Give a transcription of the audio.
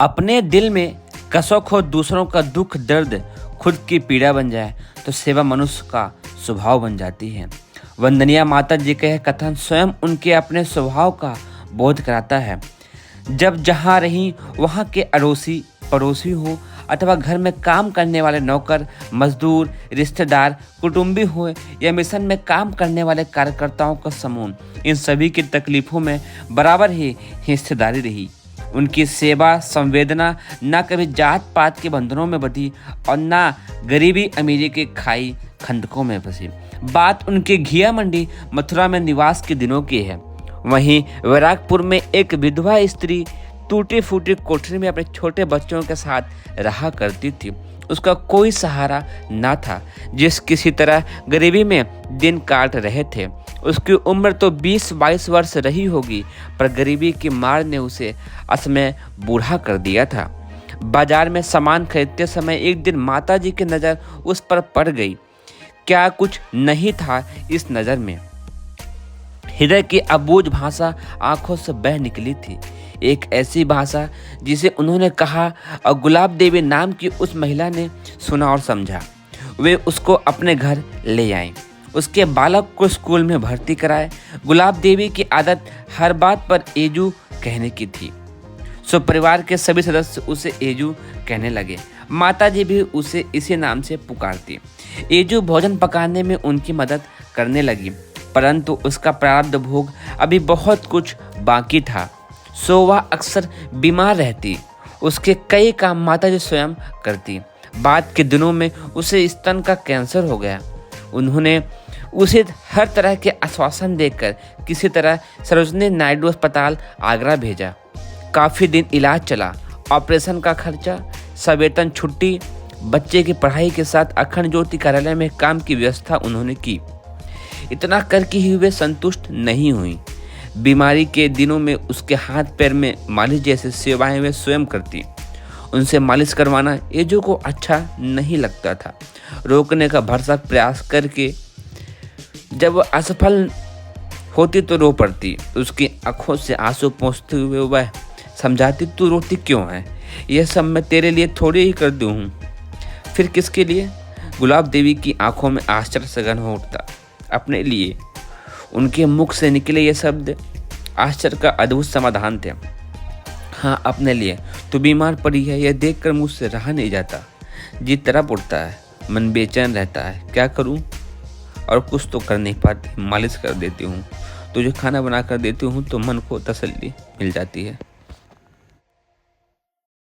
अपने दिल में कसक हो दूसरों का दुख दर्द खुद की पीड़ा बन जाए तो सेवा मनुष्य का स्वभाव बन जाती है। वंदनीय माता जी का यह कथन स्वयं उनके अपने स्वभाव का बोध कराता है। जब जहाँ रहीं वहाँ के अड़ोसी पड़ोसी हो अथवा घर में काम करने वाले नौकर मजदूर रिश्तेदार कुटुंबी हो या मिशन में काम करने वाले कार्यकर्ताओं का समूह, इन सभी की तकलीफों में बराबर ही हिस्सेदारी रही। उनकी सेवा संवेदना न कभी जात पात के बंधनों में बंधी और न गरीबी अमीरी के खाई खंडकों में फंसी। बात उनके घिया मंडी मथुरा में निवास के दिनों की है। वहीं वैरागपुर में एक विधवा स्त्री टूटी फूटी कोठरी में अपने छोटे बच्चों के साथ रहा करती थी। उसका कोई सहारा न था। जिस किसी तरह गरीबी में दिन काट रहे थे। उसकी उम्र तो 20-22 वर्ष रही होगी, पर गरीबी की मार ने उसे असमय बूढ़ा कर दिया था। बाजार में सामान खरीदते समय एक दिन माताजी की नज़र उस पर पड़ गई। क्या कुछ नहीं था इस नज़र में। हृदय की अबूझ भाषा आंखों से बह निकली थी। एक ऐसी भाषा जिसे उन्होंने कहा और गुलाब देवी नाम की उस महिला ने सुना और समझा। वे उसको अपने घर ले आईं। उसके बालक को स्कूल में भर्ती कराए। गुलाब देवी की आदत हर बात पर एजू कहने की थी। सो परिवार के सभी सदस्य उसे एजू कहने लगे। माताजी भी उसे इसी नाम से पुकारती। एजू भोजन पकाने में उनकी मदद करने लगी, परंतु उसका प्रारब्ध भोग अभी बहुत कुछ बाकी था। सो वह अक्सर बीमार रहती। उसके कई काम माताजी स्वयं करती। बाद के दिनों में उसे स्तन का कैंसर हो गया। उन्होंने उसे हर तरह के आश्वासन देकर किसी तरह सरोजनी नायडू अस्पताल आगरा भेजा। काफ़ी दिन इलाज चला। ऑपरेशन का खर्चा, सवेतन छुट्टी, बच्चे की पढ़ाई के साथ अखंड ज्योति कार्यालय में काम की व्यवस्था उन्होंने की। इतना करके ही वे संतुष्ट नहीं हुई। बीमारी के दिनों में उसके हाथ पैर में मालिश जैसी सेवाएं वे स्वयं करती। उनसे मालिश करवाना एजू को अच्छा नहीं लगता था। रोकने का भरसक प्रयास करके जब वह असफल होती तो रो पड़ती। उसकी आंखों से आंसू पोंछते हुए वह समझाती, तू रोती क्यों है? यह सब मैं तेरे लिए थोड़ी ही कर दूँ हूँ, फिर किसके लिए? गुलाब देवी की आंखों में आश्चर्य सघन हो उठता। अपने लिए। उनके मुख से निकले ये शब्द आश्चर्य का अद्भुत समाधान थे। हाँ, अपने लिए। तू बीमार पड़ी है, यह देखकर मुझसे रहा नहीं जाता। जी तड़प उठता है, मन बेचैन रहता है। क्या करूं? और कुछ तो कर नहीं पाती। मालिश कर देती हूँ, तुझे खाना बना कर देती हूँ तो मन को तसल्ली मिल जाती है।